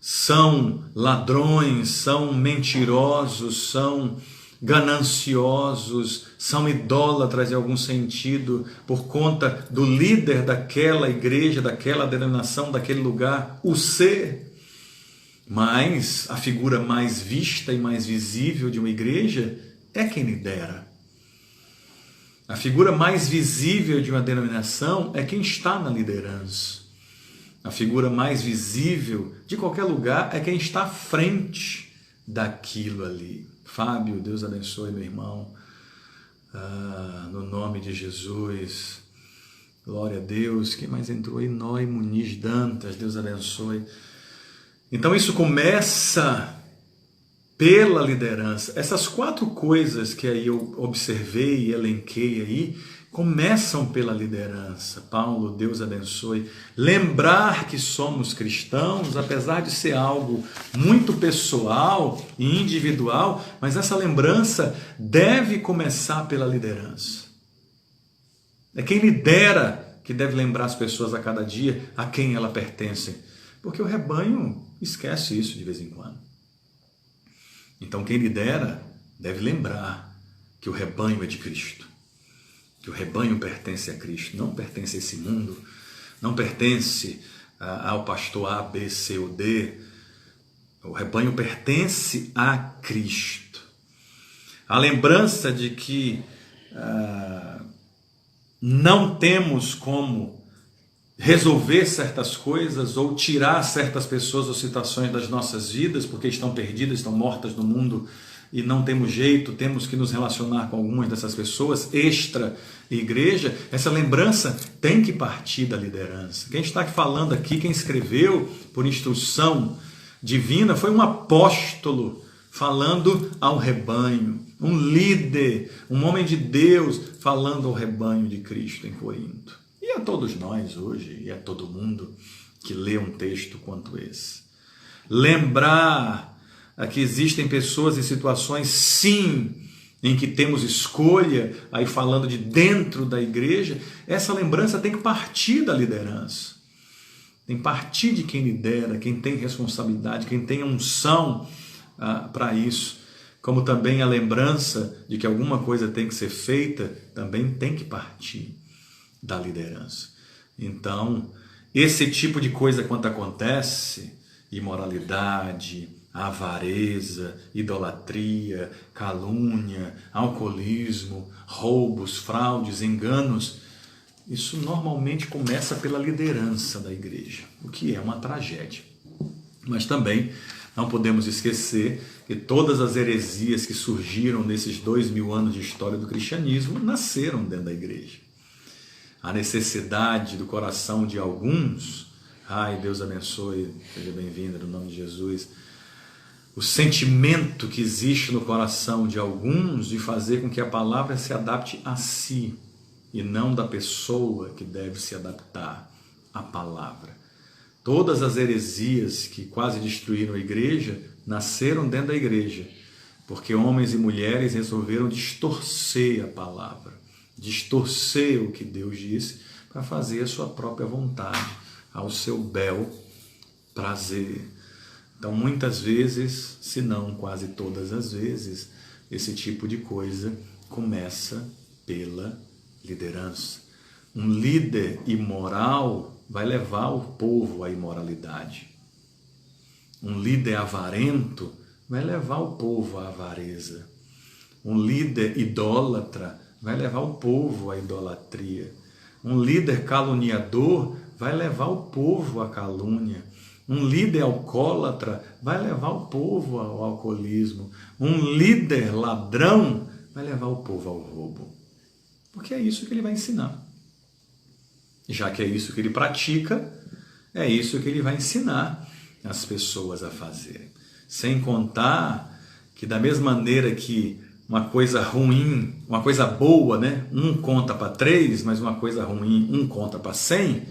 Speaker 1: são ladrões, são mentirosos, são gananciosos, são idólatras em algum sentido, por conta do líder daquela igreja, daquela denominação, daquele lugar, o ser? Mas a figura mais vista e mais visível de uma igreja é quem lidera. A figura mais visível de uma denominação é quem está na liderança. A figura mais visível de qualquer lugar é quem está à frente daquilo ali. Fábio, Deus abençoe meu irmão, no nome de Jesus, glória a Deus. Quem mais entrou aí? Noé Muniz Dantas, Deus abençoe. Então isso começa pela liderança. Essas 4 coisas que aí eu observei e elenquei aí, começam pela liderança. Paulo, Deus abençoe. Lembrar que somos cristãos, apesar de ser algo muito pessoal e individual, mas essa lembrança deve começar pela liderança. É quem lidera que deve lembrar as pessoas a cada dia a quem ela pertence, porque o rebanho esquece isso de vez em quando. Então quem lidera deve lembrar que o rebanho é de Cristo, que o rebanho pertence a Cristo, não pertence a esse mundo, não pertence ao pastor A, B, C ou D. O rebanho pertence a Cristo. A lembrança de que não temos como resolver certas coisas ou tirar certas pessoas ou situações das nossas vidas porque estão perdidas, estão mortas no mundo e não temos jeito, temos que nos relacionar com algumas dessas pessoas, extra igreja. Essa lembrança tem que partir da liderança. Quem está falando aqui, quem escreveu por instrução divina, foi um apóstolo falando ao rebanho, um líder, um homem de Deus falando ao rebanho de Cristo em Corinto. E a todos nós hoje, e a todo mundo que lê um texto quanto esse. Lembrar que existem pessoas e situações, sim, em que temos escolha, aí falando de dentro da igreja, essa lembrança tem que partir da liderança. Tem que partir de quem lidera, quem tem responsabilidade, quem tem unção para isso. Como também a lembrança de que alguma coisa tem que ser feita, também tem que partir da liderança. Então, esse tipo de coisa quando acontece, imoralidade, avareza, idolatria, calúnia, alcoolismo, roubos, fraudes, enganos, isso normalmente começa pela liderança da igreja, o que é uma tragédia. Mas também não podemos esquecer que todas as heresias que surgiram nesses 2000 anos de história do cristianismo nasceram dentro da igreja. A necessidade do coração de alguns, ai, Deus abençoe, seja bem-vinda no nome de Jesus, o sentimento que existe no coração de alguns de fazer com que a palavra se adapte a si e não da pessoa que deve se adaptar à palavra. Todas as heresias que quase destruíram a igreja nasceram dentro da igreja, porque homens e mulheres resolveram distorcer a palavra, distorcer o que Deus disse para fazer a sua própria vontade, ao seu bel prazer. Então, muitas vezes, se não quase todas as vezes, esse tipo de coisa começa pela liderança. Um líder imoral vai levar o povo à imoralidade. Um líder avarento vai levar o povo à avareza. Um líder idólatra vai levar o povo à idolatria. Um líder caluniador vai levar o povo à calúnia. Um líder alcoólatra vai levar o povo ao alcoolismo. Um líder ladrão vai levar o povo ao roubo. Porque é isso que ele vai ensinar. Já que é isso que ele pratica, é isso que ele vai ensinar as pessoas a fazerem. Sem contar que da mesma maneira que uma coisa ruim, uma coisa boa, né? 1 conta para 3, mas uma coisa ruim, 1 conta para 100.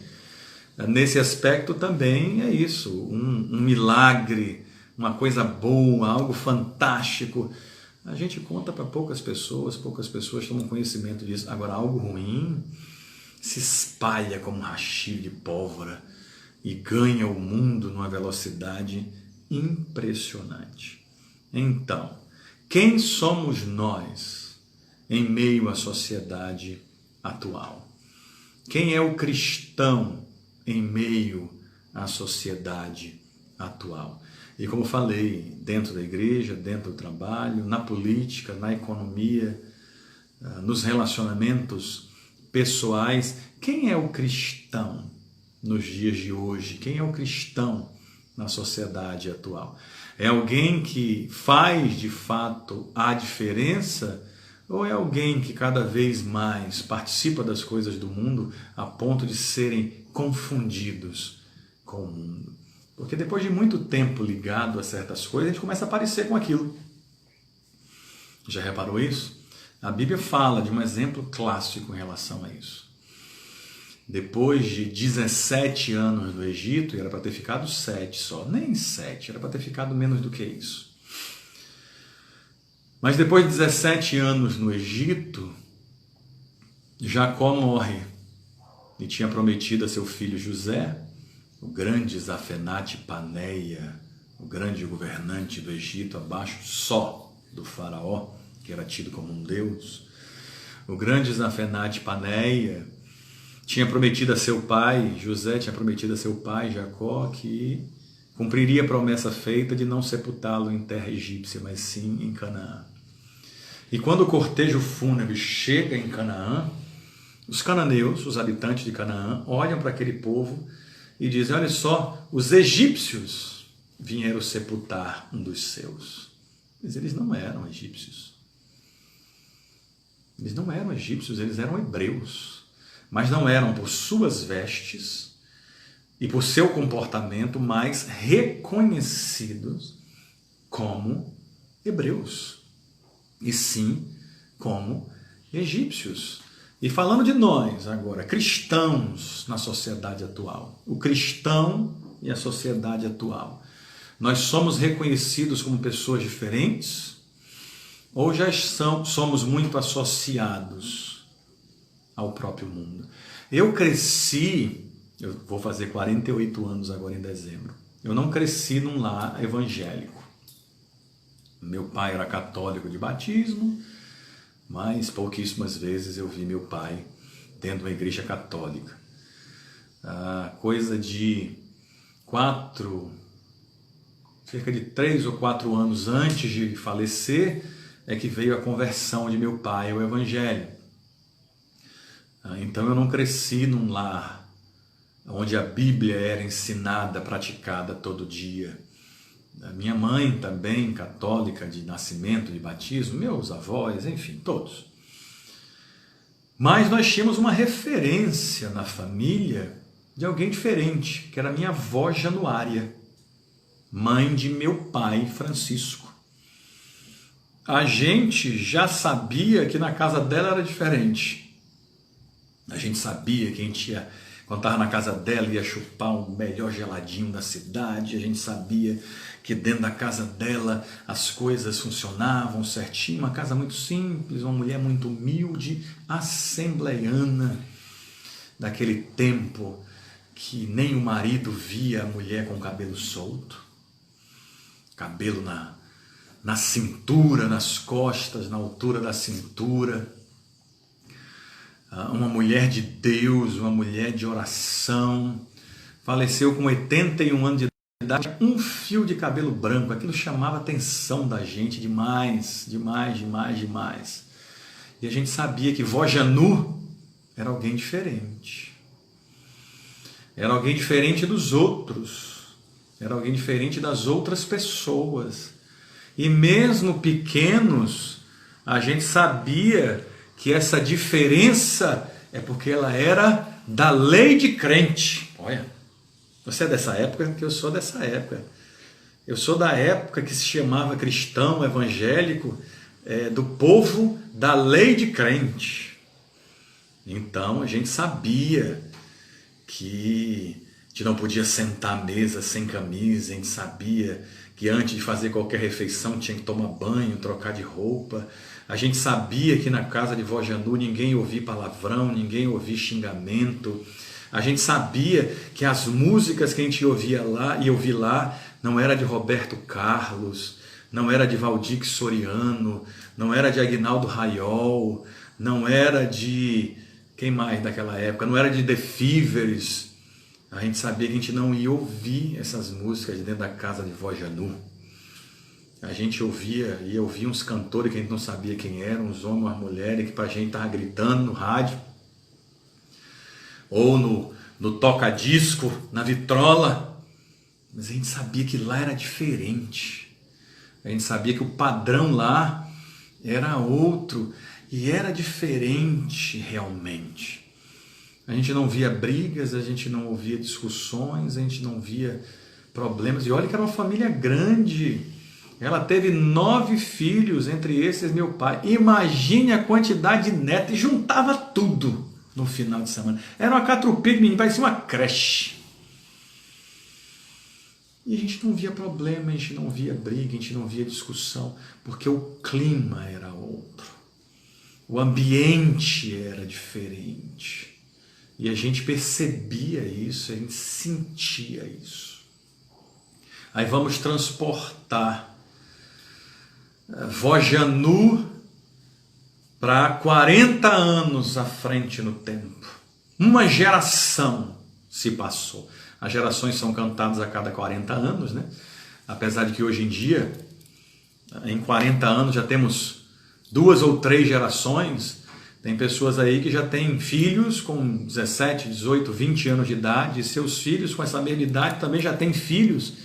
Speaker 1: Nesse aspecto também é isso, um milagre, uma coisa boa, algo fantástico. A gente conta para poucas pessoas tomam conhecimento disso. Agora, algo ruim, se espalha como um rachio de pólvora e ganha o mundo numa velocidade impressionante. Então, quem somos nós em meio à sociedade atual? Quem é o cristão em meio à sociedade atual? E como falei, dentro da igreja, dentro do trabalho, na política, na economia, nos relacionamentos pessoais, quem é o cristão nos dias de hoje? Quem é o cristão na sociedade atual? É alguém que faz de fato a diferença ou é alguém que cada vez mais participa das coisas do mundo a ponto de serem confundidos com o mundo? Porque depois de muito tempo ligado a certas coisas, a gente começa a parecer com aquilo. Já reparou isso? A Bíblia fala de um exemplo clássico em relação a isso. Depois de 17 anos no Egito, e era para ter ficado 7 só, nem 7, era para ter ficado menos do que isso. Mas depois de 17 anos no Egito, Jacó morre e tinha prometido a seu filho José, o grande Zafenate Paneia, o grande governante do Egito, abaixo só do faraó, que era tido como um deus. O grande Zafenate Paneia tinha prometido a seu pai, José tinha prometido a seu pai, Jacó, que cumpriria a promessa feita de não sepultá-lo em terra egípcia, mas sim em Canaã. E quando o cortejo fúnebre chega em Canaã, os cananeus, os habitantes de Canaã, olham para aquele povo e dizem: olha só, os egípcios vieram sepultar um dos seus. Mas eles não eram egípcios. Eles não eram egípcios, eles eram hebreus. Mas não eram por suas vestes e por seu comportamento mais reconhecidos como hebreus, e sim como egípcios. E falando de nós agora, cristãos na sociedade atual, o cristão e a sociedade atual, nós somos reconhecidos como pessoas diferentes ou já somos muito associados ao próprio mundo? Eu cresci, eu vou fazer 48 anos agora em dezembro, eu não cresci num lar evangélico. Meu pai era católico de batismo, mas pouquíssimas vezes eu vi meu pai dentro de uma igreja católica. Coisa de cerca de 3 ou 4 anos antes de falecer, é que veio a conversão de meu pai ao evangelho. Então eu não cresci num lar onde a Bíblia era ensinada, praticada todo dia. A minha mãe também, católica de nascimento, de batismo, meus avós, enfim, todos. Mas nós tínhamos uma referência na família de alguém diferente, que era minha avó Januária, mãe de meu pai Francisco. A gente já sabia que na casa dela era diferente. A gente sabia que a gente ia, quando estava na casa dela, ia chupar o melhor geladinho da cidade. A gente sabia que dentro da casa dela as coisas funcionavam certinho. Uma casa muito simples, uma mulher muito humilde, assembleiana, daquele tempo que nem o marido via a mulher com o cabelo solto, cabelo na cintura, nas costas, na altura da cintura. Uma mulher de Deus, uma mulher de oração, faleceu com 81 anos de idade, um fio de cabelo branco. Aquilo chamava a atenção da gente demais, demais, demais, demais. E a gente sabia que vó Janu era alguém diferente. Era alguém diferente dos outros. Era alguém diferente das outras pessoas. E mesmo pequenos, a gente sabia que essa diferença é porque ela era da lei de crente. Olha, você é dessa época? Que eu sou dessa época. Eu sou da época que se chamava cristão evangélico, do povo da lei de crente. Então a gente sabia que gente não podia sentar à mesa sem camisa, a gente sabia que antes de fazer qualquer refeição tinha que tomar banho, trocar de roupa. A gente sabia que na casa de Vó Janu ninguém ouvia palavrão, ninguém ouvia xingamento. A gente sabia que as músicas que a gente ia ouvir lá não era de Roberto Carlos, não era de Valdir Soriano, não era de Aguinaldo Raiol, não era de... quem mais daquela época? Não era de The Fevers. A gente sabia que a gente não ia ouvir essas músicas dentro da casa de Vó Janu. A gente ia ouvir uns cantores que a gente não sabia quem eram, uns homens, umas mulheres, que pra gente tava gritando no rádio, ou no toca-disco, na vitrola. Mas a gente sabia que lá era diferente. A gente sabia que o padrão lá era outro, e era diferente realmente. A gente não via brigas, a gente não ouvia discussões, a gente não via problemas. E olha que era uma família grande. Ela teve 9 filhos, entre esses meu pai. Imagine a quantidade de netos, e juntava tudo no final de semana. Era uma catrupê de menino, parecia uma creche. E a gente não via problema, a gente não via briga, a gente não via discussão, porque o clima era outro. O ambiente era diferente. E a gente percebia isso, a gente sentia isso. Aí vamos transportar Vó Janu para 40 anos à frente no tempo. Uma geração se passou. As gerações são cantadas a cada 40 anos, né? Apesar de que hoje em dia, em 40 anos, já temos 2 ou 3 gerações. Tem pessoas aí que já têm filhos com 17, 18, 20 anos de idade, e seus filhos com essa mesma idade também já têm filhos.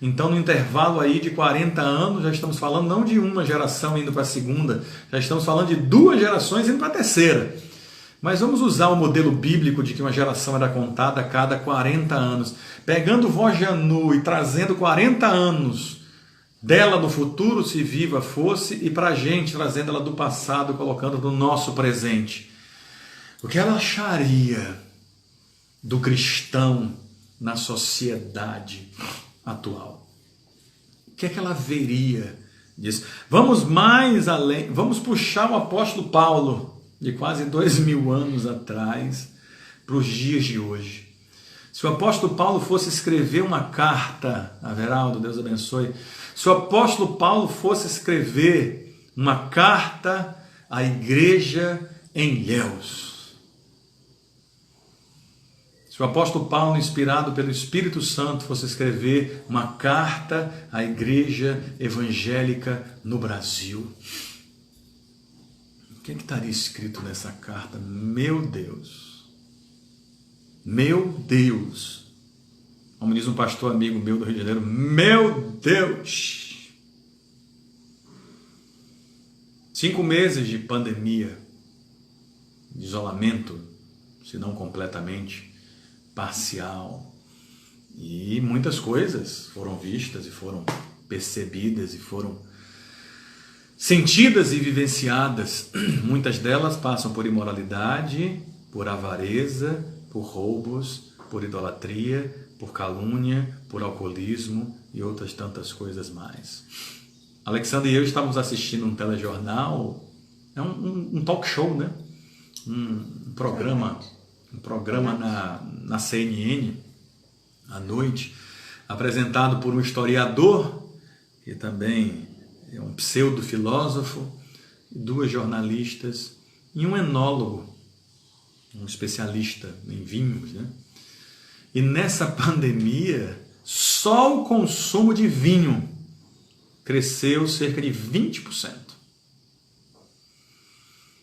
Speaker 1: Então, no intervalo aí de 40 anos, já estamos falando não de uma geração indo para a segunda, já estamos falando de 2 gerações indo para a terceira. Mas vamos usar o modelo bíblico de que uma geração era contada a cada 40 anos. Pegando Vó Janu e trazendo 40 anos dela no futuro, se viva fosse, e para a gente, trazendo ela do passado, colocando no nosso presente. O que ela acharia do cristão na sociedade atual? O que é que ela veria disso? Vamos mais além, vamos puxar o apóstolo Paulo, de quase 2000 anos atrás, para os dias de hoje. Se o apóstolo Paulo fosse escrever uma carta, Averaldo, Deus abençoe, se o apóstolo Paulo fosse escrever uma carta à igreja em Ilhéus, se o apóstolo Paulo, inspirado pelo Espírito Santo, fosse escrever uma carta à igreja evangélica no Brasil, o que estaria escrito nessa carta? Meu Deus! Meu Deus! Como diz um pastor amigo meu do Rio de Janeiro, meu Deus! 5 meses de pandemia, de isolamento, se não completamente, parcial. E muitas coisas foram vistas e foram percebidas e foram sentidas e vivenciadas. Muitas delas passam por imoralidade, por avareza, por roubos, por idolatria, por calúnia, por alcoolismo e outras tantas coisas mais. Alexandre e eu estávamos assistindo um telejornal, é um talk show, né? Um programa na CNN, à noite, apresentado por um historiador, que também é um pseudo-filósofo, 2 jornalistas e um enólogo, um especialista em vinhos, né? E nessa pandemia, só o consumo de vinho cresceu cerca de 20%.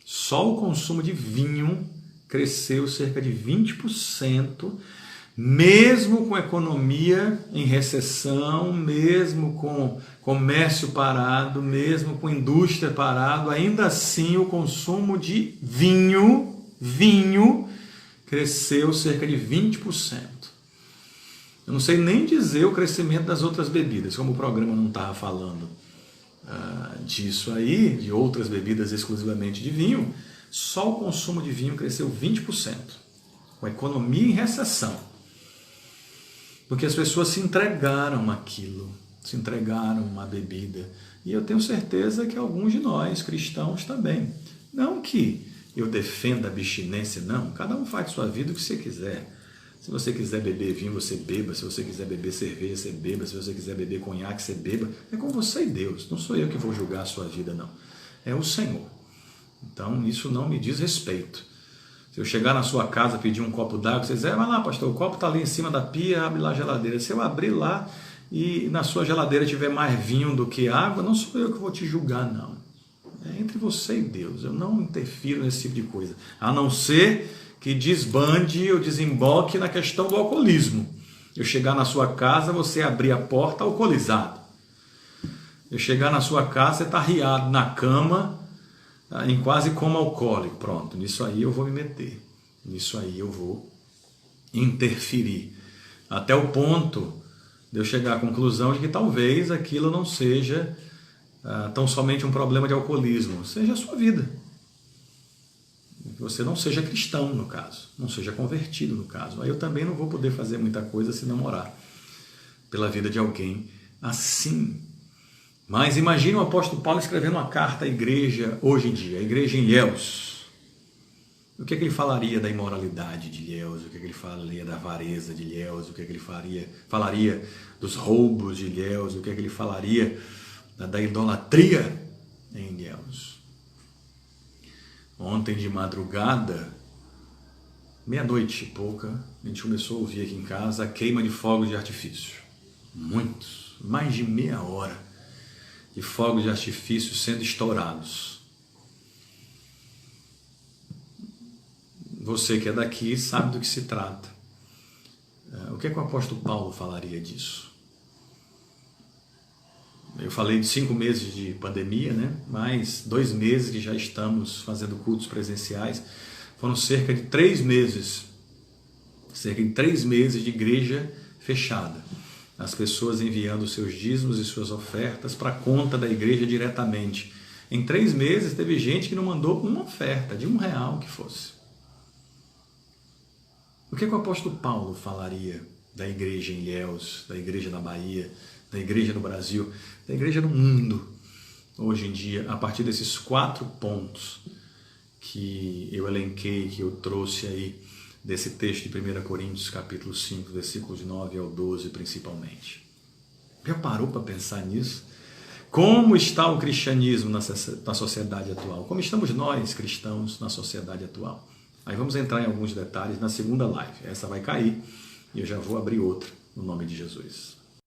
Speaker 1: Só o consumo de vinho cresceu cerca de 20%, mesmo com a economia em recessão, mesmo com comércio parado, mesmo com indústria parado, ainda assim o consumo de vinho cresceu cerca de 20%. Eu não sei nem dizer o crescimento das outras bebidas, como o programa não estava falando disso aí, de outras bebidas exclusivamente de vinho, só o consumo de vinho cresceu 20%, com a economia em recessão. Porque as pessoas se entregaram àquilo, se entregaram à bebida. E eu tenho certeza que alguns de nós, cristãos, também. Não que eu defenda a abstinência, não. Cada um faz sua vida o que você quiser. Se você quiser beber vinho, você beba. Se você quiser beber cerveja, você beba. Se você quiser beber conhaque, você beba. É com você e Deus. Não sou eu que vou julgar a sua vida, não. É o Senhor. Então, isso não me diz respeito. Se eu chegar na sua casa, pedir um copo d'água, você dizer, vai lá, pastor, o copo está ali em cima da pia, abre lá a geladeira. Se eu abrir lá e na sua geladeira tiver mais vinho do que água, não sou eu que vou te julgar, não. É entre você e Deus. Eu não interfiro nesse tipo de coisa. A não ser que desbande ou desemboque na questão do alcoolismo. Eu chegar na sua casa, você abrir a porta alcoolizado. Eu chegar na sua casa, você está riado na cama, em quase coma alcoólico. Pronto, nisso aí eu vou me meter. Nisso aí eu vou interferir. Até o ponto de eu chegar à conclusão de que talvez aquilo não seja tão somente um problema de alcoolismo, seja a sua vida. Que você não seja cristão, no caso, não seja convertido, no caso. Aí eu também não vou poder fazer muita coisa se não orar pela vida de alguém assim. Mas imagine o apóstolo Paulo escrevendo uma carta à igreja hoje em dia, a igreja em Ilhéus. O que é que ele falaria da imoralidade de Ilhéus? O que é que ele falaria da avareza de Ilhéus? O que é que ele falaria dos roubos de Ilhéus? O que é que ele falaria da idolatria em Ilhéus? Ontem de madrugada, meia-noite e pouca, a gente começou a ouvir aqui em casa a queima de fogos de artifício. Muitos, mais de meia hora de fogos de artifício sendo estourados. Você que é daqui sabe do que se trata. O que é que o apóstolo Paulo falaria disso? Eu falei de 5 meses de pandemia, né? Mais 2 meses que já estamos fazendo cultos presenciais. Foram cerca de 3 meses. Cerca de 3 meses de igreja fechada. As pessoas enviando seus dízimos e suas ofertas para a conta da igreja diretamente. Em 3 meses teve gente que não mandou uma oferta, de R$1 que fosse. O que é que o apóstolo Paulo falaria da igreja em Ilhéus, da igreja na Bahia, da igreja no Brasil, da igreja no mundo, hoje em dia, a partir desses 4 pontos que eu elenquei, que eu trouxe aí, desse texto de 1 Coríntios, capítulo 5, versículos 9 ao 12, principalmente. Já parou para pensar nisso? Como está o cristianismo na sociedade atual? Como estamos nós, cristãos, na sociedade atual? Aí vamos entrar em alguns detalhes na segunda live. Essa vai cair e eu já vou abrir outra, no nome de Jesus.